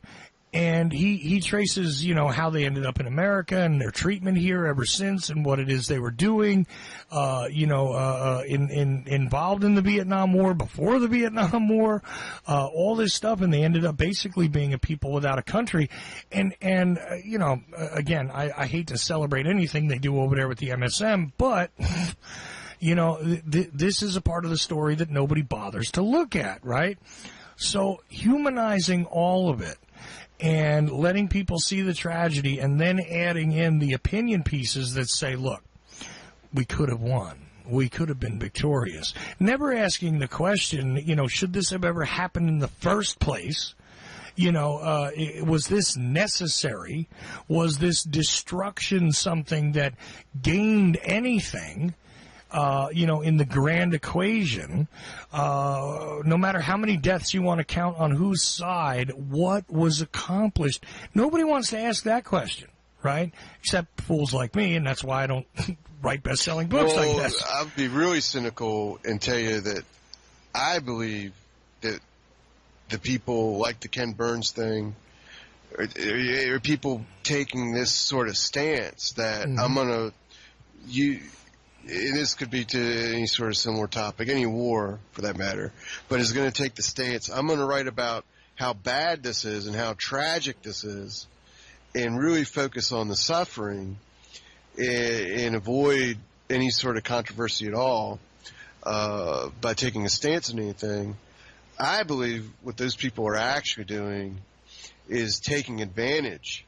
And he traces, how they ended up in America and their treatment here ever since and what it is they were doing, involved in the Vietnam War, before the Vietnam War, all this stuff. And they ended up basically being a people without a country. And again, I hate to celebrate anything they do over there with the MSM, but, this is a part of the story that nobody bothers to look at, right? So humanizing all of it and letting people see the tragedy and then adding in the opinion pieces that say, look, we could have won. We could have been victorious. Never asking the question, should this have ever happened in the first place? Was this necessary? Was this destruction something that gained anything? In the grand equation, no matter how many deaths you want to count on whose side, what was accomplished? Nobody wants to ask that question, right? Except fools like me, and that's why I don't write best-selling books like this. I'd be really cynical and tell you that I believe that the people like the Ken Burns thing, or people taking this sort of stance that I'm going to and this could be to any sort of similar topic, any war for that matter, but is going to take the stance, I'm going to write about how bad this is and how tragic this is and really focus on the suffering and avoid any sort of controversy at all by taking a stance on anything. I believe what those people are actually doing is taking advantage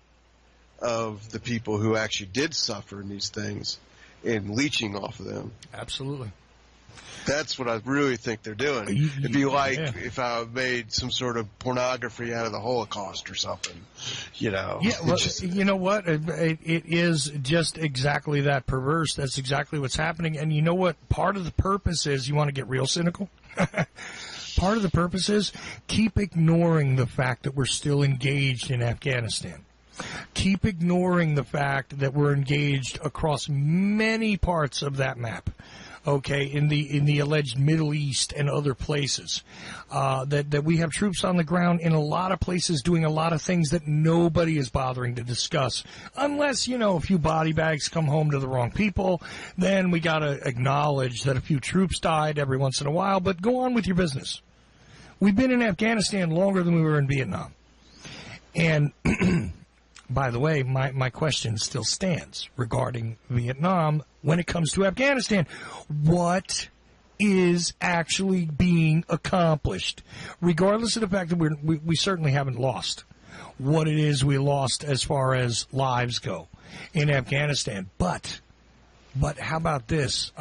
of the people who actually did suffer in these things and leeching off of them. Absolutely. That's what I really think they're doing. It'd be like if I made some sort of pornography out of the Holocaust or something, Yeah, well, you know what? It is just exactly that perverse. That's exactly what's happening. And you know what? Part of the purpose is, you want to get real cynical? Part of the purpose is keep ignoring the fact that we're still engaged in Afghanistan. Keep ignoring the fact that we're engaged across many parts of that map, okay, in the alleged Middle East and other places. That we have troops on the ground in a lot of places doing a lot of things that nobody is bothering to discuss. Unless, a few body bags come home to the wrong people, then we got to acknowledge that a few troops died every once in a while, but go on with your business. We've been in Afghanistan longer than we were in Vietnam. And by the way, my question still stands regarding Vietnam when it comes to Afghanistan. What is actually being accomplished? Regardless of the fact that we certainly haven't lost what it is we lost as far as lives go in Afghanistan. But how about this?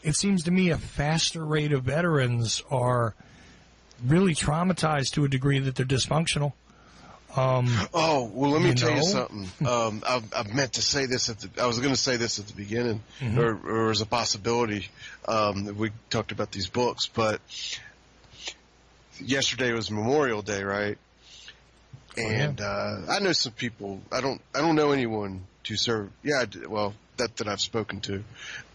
It seems to me a faster rate of veterans are really traumatized to a degree that they're dysfunctional. Let me tell you something. I meant to say this I was going to say this at the beginning, or as a possibility. We talked about these books, but yesterday was Memorial Day, right? And I know some people. I don't know anyone to serve. Yeah, well, that I've spoken to,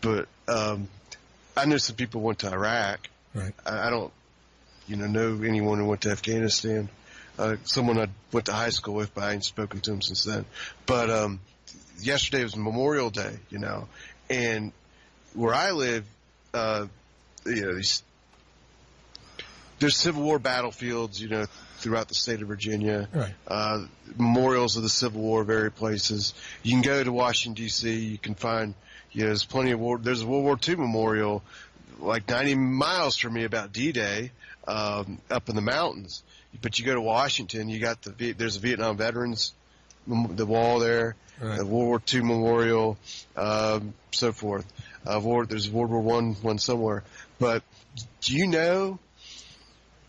but I know some people went to Iraq. Right. I don't, know anyone who went to Afghanistan. Someone I went to high school with, but I ain't spoken to him since then. But yesterday was Memorial Day, and where I live, these there's Civil War battlefields, throughout the state of Virginia. Right. Memorials of the Civil War, various places. You can go to Washington, D.C. You can find, there's plenty of war. There's a World War II memorial like 90 miles from me about D-Day up in the mountains. But you go to Washington, there's a Vietnam veterans, the wall there, right. the World War II memorial, so forth. There's World War one somewhere. But do you know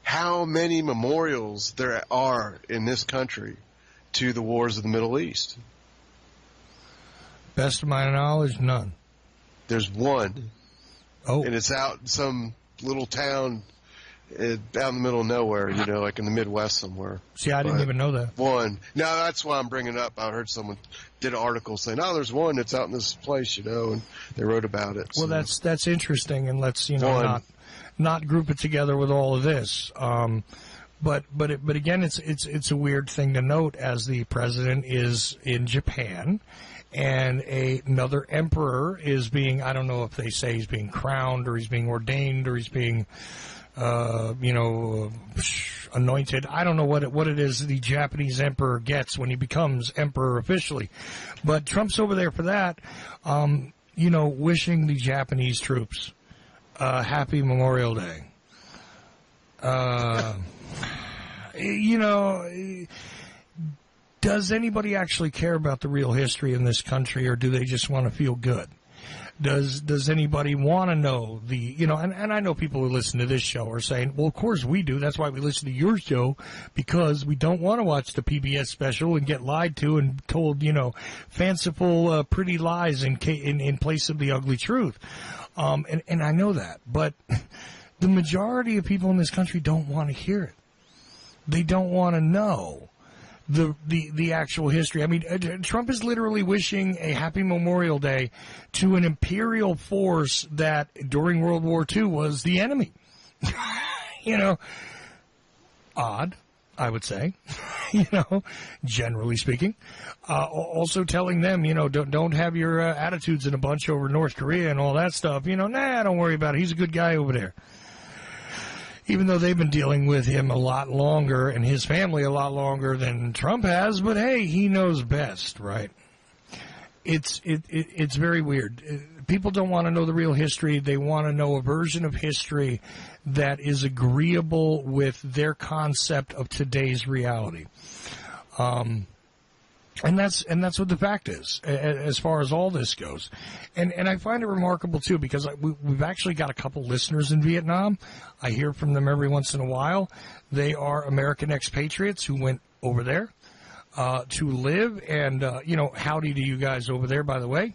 how many memorials there are in this country to the wars of the Middle East? Best of my knowledge, none. There's one. Oh. And it's out in some little town out in the middle of nowhere, like in the Midwest somewhere. See, I didn't even know that. One. No, that's why I'm bringing it up. I heard someone did an article saying, there's one that's out in this place, and they wrote about it. Well, so. that's interesting, and let's, One. not group it together with all of this. But again, it's a weird thing to note as the president is in Japan, and another emperor is being, I don't know if they say he's being crowned or he's being ordained or he's being, anointed. I don't know what it is the Japanese emperor gets when he becomes emperor officially. But Trump's over there for that, wishing the Japanese troops happy Memorial Day. Does anybody actually care about the real history in this country, or do they just want to feel good? Does anybody want to know and I know people who listen to this show are saying, well, of course we do. That's why we listen to your show, because we don't want to watch the PBS special and get lied to and told, fanciful, pretty lies in place of the ugly truth. And I know that, but the majority of people in this country don't want to hear it. They don't want to know the actual history. I mean, Trump is literally wishing a happy Memorial Day to an imperial force that during World War II was the enemy. Odd, I would say, generally speaking. Also telling them, don't have your attitudes in a bunch over North Korea and all that stuff. Don't worry about it. He's a good guy over there. Even though they've been dealing with him a lot longer and his family a lot longer than Trump has, but hey, he knows best, right? It's very weird. People don't want to know the real history. They want to know a version of history that is agreeable with their concept of today's reality. And that's what the fact is, as far as all this goes. And I find it remarkable, too, because we've actually got a couple listeners in Vietnam. I hear from them every once in a while. They are American expatriates who went over there to live. And, howdy to you guys over there, by the way.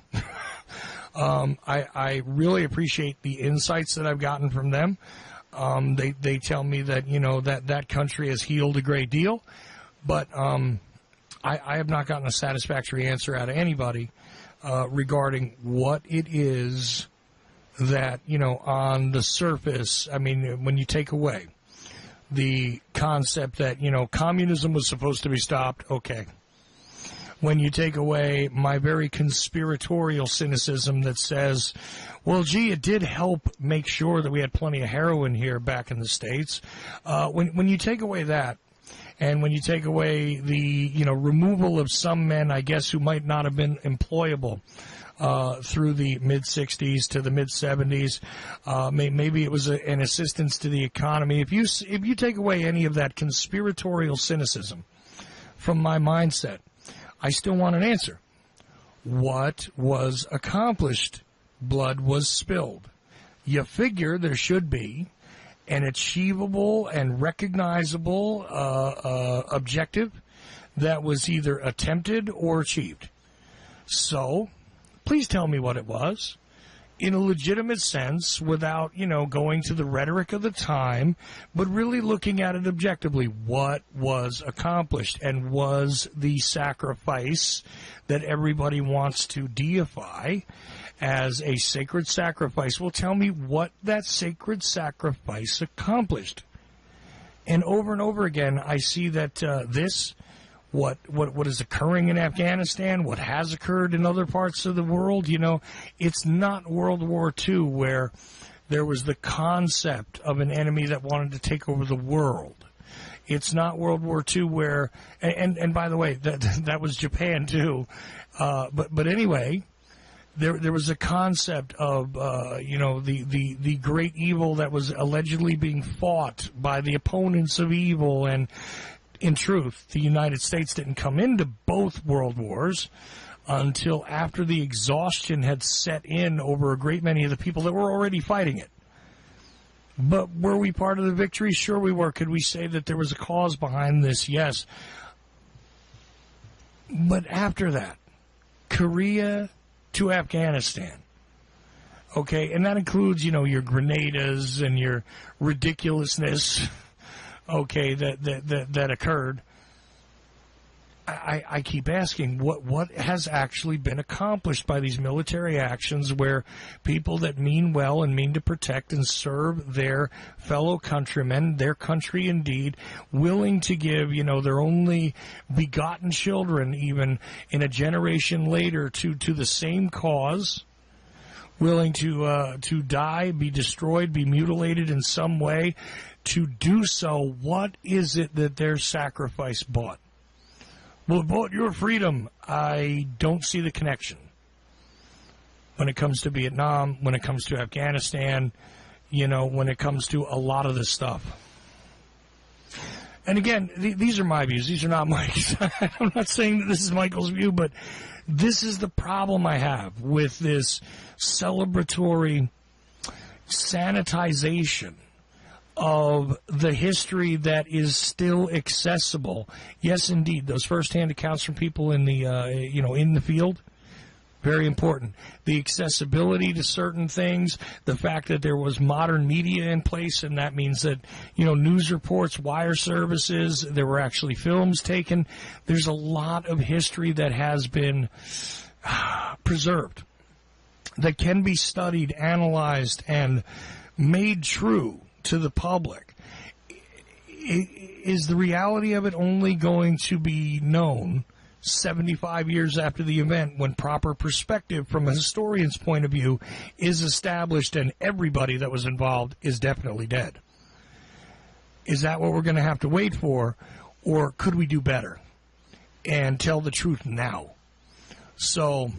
I really appreciate the insights that I've gotten from them. They tell me that, that country has healed a great deal. But I have not gotten a satisfactory answer out of anybody regarding what it is that, on the surface, I mean, when you take away the concept that, communism was supposed to be stopped, okay. When you take away my very conspiratorial cynicism that says, well, gee, it did help make sure that we had plenty of heroin here back in the States. When you take away that, and when you take away the, removal of some men, I guess, who might not have been employable through the mid-'60s to the mid-'70s, maybe it was an assistance to the economy. If you take away any of that conspiratorial cynicism from my mindset, I still want an answer. What was accomplished? Blood was spilled. You figure there should be an achievable and recognizable objective that was either attempted or achieved. So, please tell me what it was in a legitimate sense without, going to the rhetoric of the time, but really looking at it objectively. What was accomplished, and was the sacrifice that everybody wants to deify as a sacred sacrifice? Well, tell me what that sacred sacrifice accomplished. And over again, I see that what is occurring in Afghanistan, what has occurred in other parts of the world, it's not World War II where There was the concept of an enemy that wanted to take over the world. It's not World War II where, and by the way, that was Japan too. But anyway, there was a concept of, the great evil that was allegedly being fought by the opponents of evil. And in truth, the United States didn't come into both world wars until after the exhaustion had set in over a great many of the people that were already fighting it. But were we part of the victory? Sure we were. Could we say that there was a cause behind this? Yes. But after that, Korea to Afghanistan. Okay, and that includes, your Grenadas and your ridiculousness, okay, that occurred. I keep asking, what has actually been accomplished by these military actions where people that mean well and mean to protect and serve their fellow countrymen, their country indeed, willing to give, their only begotten children, even in a generation later, to the same cause, willing to die, be destroyed, be mutilated in some way, to do so, what is it that their sacrifice bought? Well, it bought your freedom. I don't see the connection. When it comes to Vietnam, when it comes to Afghanistan, when it comes to a lot of this stuff. And again, these are my views. These are not Mike's. I'm not saying that this is Michael's view, but this is the problem I have with this celebratory sanitization of the history that is still accessible. Yes, indeed, those firsthand accounts from people in the in the field, very important. The accessibility to certain things, the fact that there was modern media in place, and that means that news reports, wire services, there were actually films taken. There's a lot of history that has been preserved, that can be studied, analyzed, and made true to the public. Is the reality of it only going to be known 75 years after the event, when proper perspective from a historian's point of view is established and everybody that was involved is definitely dead? Is that what we're going to have to wait for, or could we do better and tell the truth now? So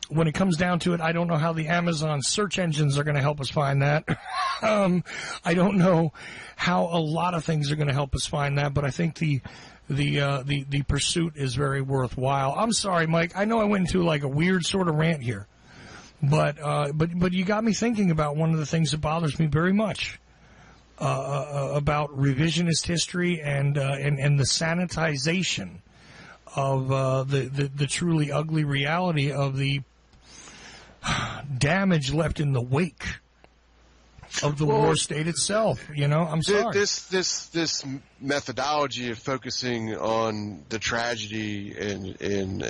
when it comes down to it, I don't know how the Amazon search engines are going to help us find that. I don't know how a lot of things are going to help us find that, but I think the pursuit is very worthwhile. I'm sorry, Mike. I know I went into like a weird sort of rant here, but you got me thinking about one of the things that bothers me very much about revisionist history and the sanitization of the truly ugly reality of the damage left in the wake of the war state itself. I'm sorry. This methodology of focusing on the tragedy and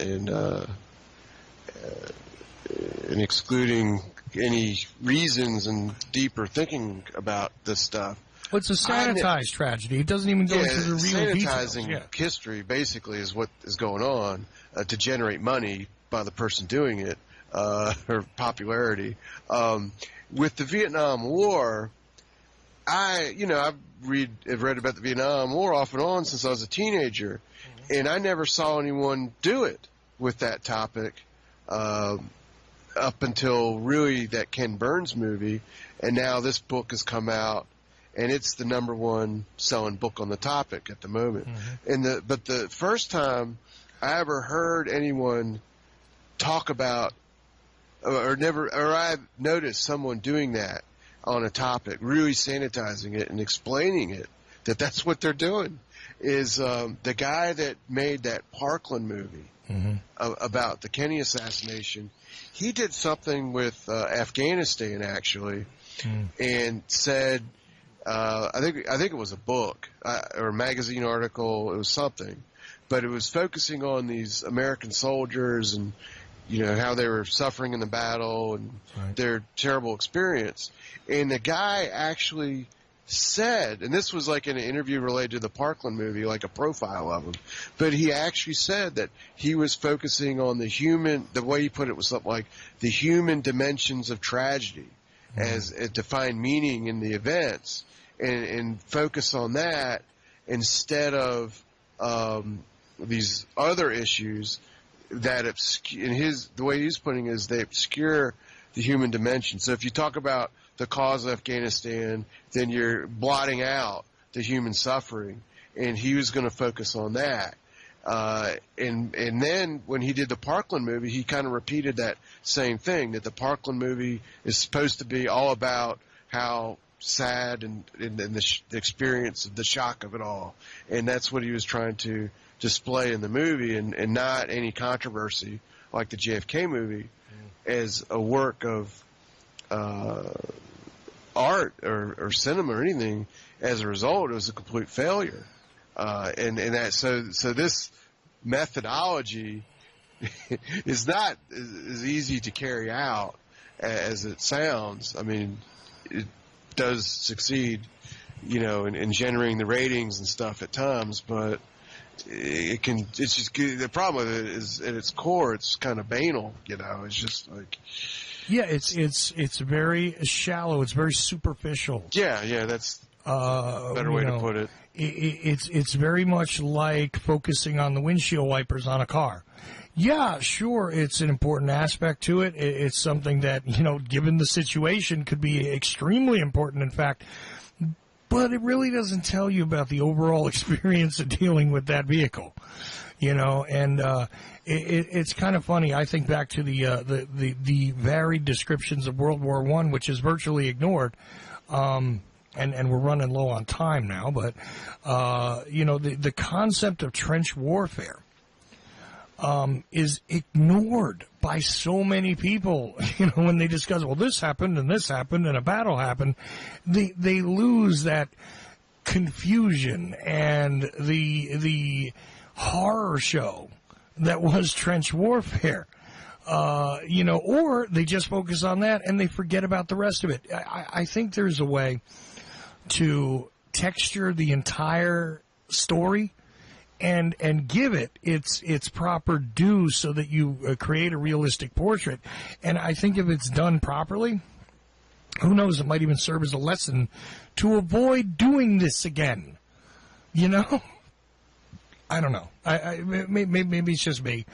excluding any reasons and deeper thinking about this stuff. Well, it's a sanitized tragedy. It doesn't even go into the real details. Sanitizing history basically is what is going on to generate money by the person doing it. Or popularity. With the Vietnam War, I've read about the Vietnam War off and on since I was a teenager, and I never saw anyone do it with that topic up until really that Ken Burns movie, and now this book has come out, and it's the number 1 selling book on the topic at the moment. But the first time I ever heard anyone talk about or I've noticed someone doing that on a topic, really sanitizing it and explaining it, that's what they're doing, is the guy that made that Parkland movie about the Kennedy assassination. He did something with Afghanistan, actually, and said, I think it was a book or a magazine article, it was something, but it was focusing on these American soldiers and how they were suffering in the battle and their terrible experience. And the guy actually said, and this was like in an interview related to the Parkland movie, like a profile of him, but he actually said that he was focusing on the way he put it was something like the human dimensions of tragedy. as to find meaning in the events and focus on that instead of these other issues that the way he's putting it is they obscure the human dimension. So if you talk about the cause of Afghanistan, then you're blotting out the human suffering, and he was going to focus on that. And then when he did the Parkland movie, he kind of repeated that same thing, that the Parkland movie is supposed to be all about how sad and the experience of the shock of it all. And that's what he was trying to display in the movie, and not any controversy like the JFK movie as a work of art or cinema or anything. As a result, it was a complete failure. So this methodology is not as easy to carry out as it sounds. I mean, it does succeed, in generating the ratings and stuff at times, but it's just, the problem with it is at its core, it's kind of banal, it's just like. Yeah, it's very shallow. It's very superficial. Yeah, that's a better way to put it. It's very much like focusing on the windshield wipers on a car. Yeah, sure, it's an important aspect to it. It's something that, given the situation, could be extremely important, in fact. But it really doesn't tell you about the overall experience of dealing with that vehicle. And it's kind of funny. I think back to the varied descriptions of World War I, which is virtually ignored. And we're running low on time now, but, the concept of trench warfare, is ignored by so many people, when they discuss, well, this happened and a battle happened. They lose that confusion and the horror show that was trench warfare. Or they just focus on that and they forget about the rest of it. I think there's a way to texture the entire story and give it its proper due so that you create a realistic portrait. And I think if it's done properly, who knows, it might even serve as a lesson to avoid doing this again. I don't know. Maybe it's just me.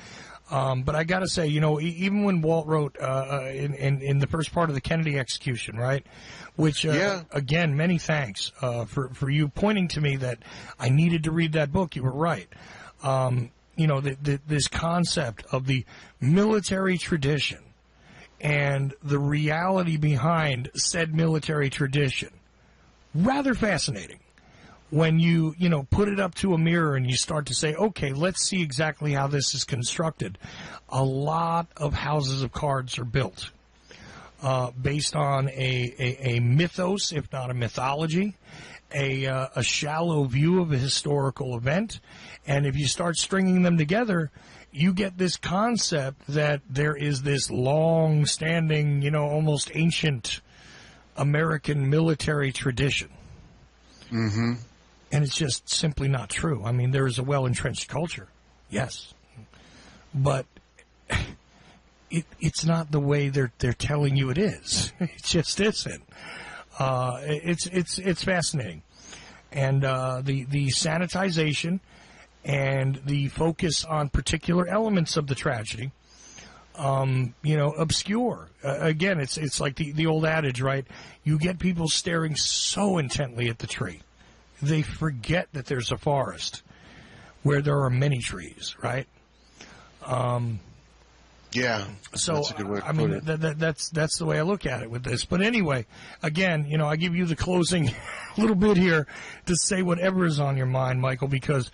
But I got to say, even when Walt wrote in the first part of the Kennedy execution, right? Which, again, many thanks for you pointing to me that I needed to read that book. You were right. This concept of the military tradition and the reality behind said military tradition, rather fascinating. When you put it up to a mirror and you start to say, okay, let's see exactly how this is constructed. A lot of houses of cards are built based on a mythos, if not a mythology, a shallow view of a historical event. And if you start stringing them together, you get this concept that there is this long-standing, almost ancient American military tradition. Mm-hmm. And it's just simply not true. I mean, there is a well-entrenched culture, yes, but it's not the way they're telling you it is. It just isn't. It's fascinating, and the sanitization and the focus on particular elements of the tragedy, obscure. Again, it's like the old adage, right? You get people staring so intently at the tree. They forget that there's a forest where there are many trees, right? Yeah. So, that's a good way to put it. That's the way I look at it with this. But anyway, again, I give you the closing little bit here to say whatever is on your mind, Michael, because,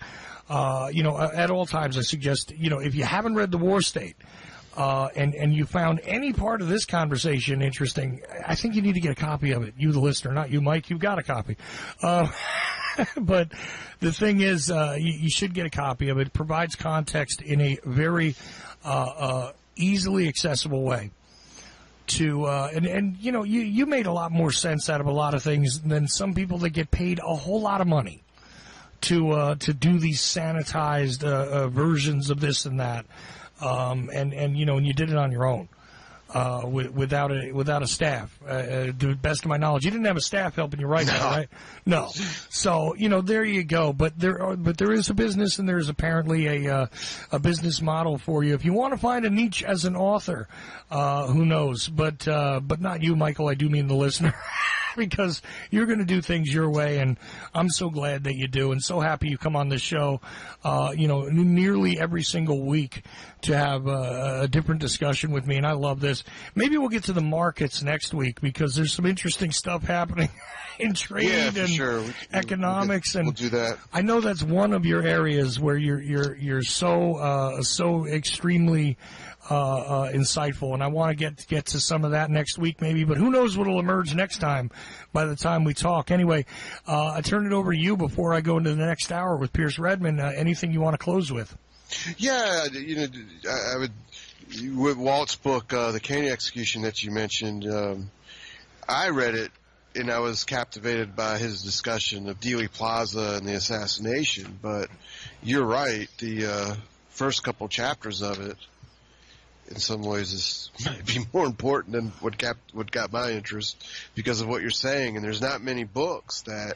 at all times I suggest, if you haven't read The War State, and you found any part of this conversation interesting, I think you need to get a copy of it. You, the listener, not you, Mike. You've got a copy. But the thing is, you should get a copy of it. It provides context in a very easily accessible way. You made a lot more sense out of a lot of things than some people that get paid a whole lot of money to do these sanitized versions of this and that. And you did it on your own. without a staff. To the best of my knowledge, you didn't have a staff helping you write that, right? No. So there you go. But there is a business, and there is apparently a business model for you. If you want to find a niche as an author, who knows? But not you, Michael. I do mean the listener. Because you're going to do things your way, and I'm so glad that you do, and so happy you come on this show, nearly every single week to have a different discussion with me, and I love this. Maybe we'll get to the markets next week, because there's some interesting stuff happening in trade and economics, and we'll do that. I know that's one of your areas where you're so extremely insightful, and I want to get to some of that next week maybe, but who knows what will emerge next time by the time we talk. Anyway, I turn it over to you before I go into the next hour with Pierce Redmond. Anything you want to close with? Yeah, I would, with Walt's book, The Caney Execution that you mentioned, I read it and I was captivated by his discussion of Dealey Plaza and the assassination, but you're right, the first couple chapters of it in some ways might be more important than what got my interest because of what you're saying. And there's not many books that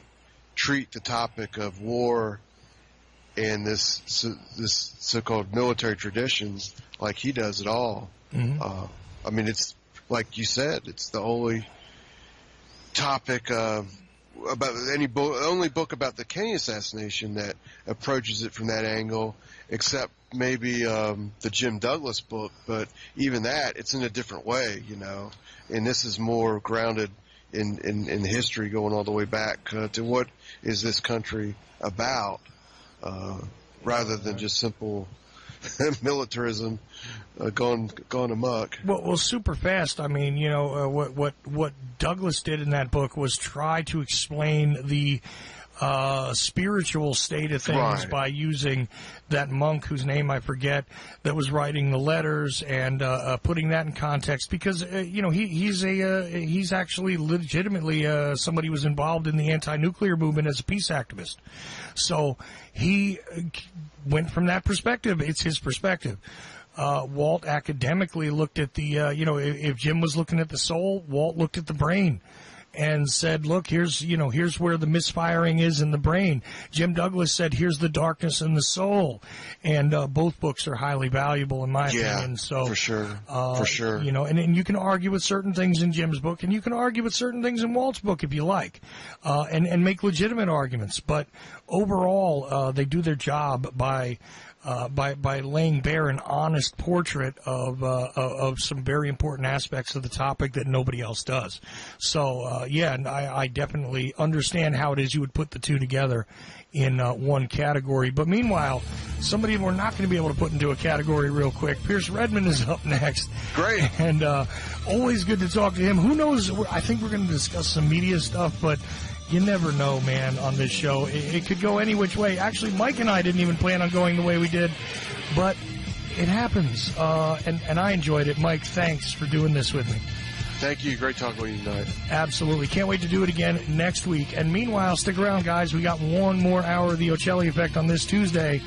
treat the topic of war and this so-called military traditions like he does at all. Mm-hmm. I mean, it's like you said, it's the only topic about only book about the Kennedy assassination that approaches it from that angle, except maybe the Jim Douglas book, but even that, it's in a different way, and this is more grounded in history, going all the way back to what is this country about, rather than just simple militarism gone amok. Well, super fast. I mean, what Douglas did in that book was try to explain the spiritual state of things, right, by using that monk whose name I forget that was writing the letters and putting that in context, because he's actually legitimately somebody who was involved in the anti-nuclear movement as a peace activist. So he went from that perspective. It's his perspective. Walt academically looked at the if Jim was looking at the soul, Walt looked at the brain and said, look, here's where the misfiring is in the brain. Jim Douglas said, here's the darkness in the soul. And both books are highly valuable in my opinion. So for sure. And you can argue with certain things in Jim's book, and you can argue with certain things in Walt's book if you like, and make legitimate arguments. But overall, they do their job by laying bare an honest portrait of some very important aspects of the topic that nobody else does. So, and I definitely understand how it is you would put the two together in one category. But meanwhile, somebody we're not going to be able to put into a category real quick, Pierce Redmond is up next. Great. And always good to talk to him. Who knows? I think we're going to discuss some media stuff, but you never know, man, on this show. It could go any which way. Actually, Mike and I didn't even plan on going the way we did, but it happens, and I enjoyed it. Mike, thanks for doing this with me. Thank you. Great talking with you tonight. Absolutely. Can't wait to do it again next week. And meanwhile, stick around, guys. We got one more hour of the Ochelli Effect on this Tuesday.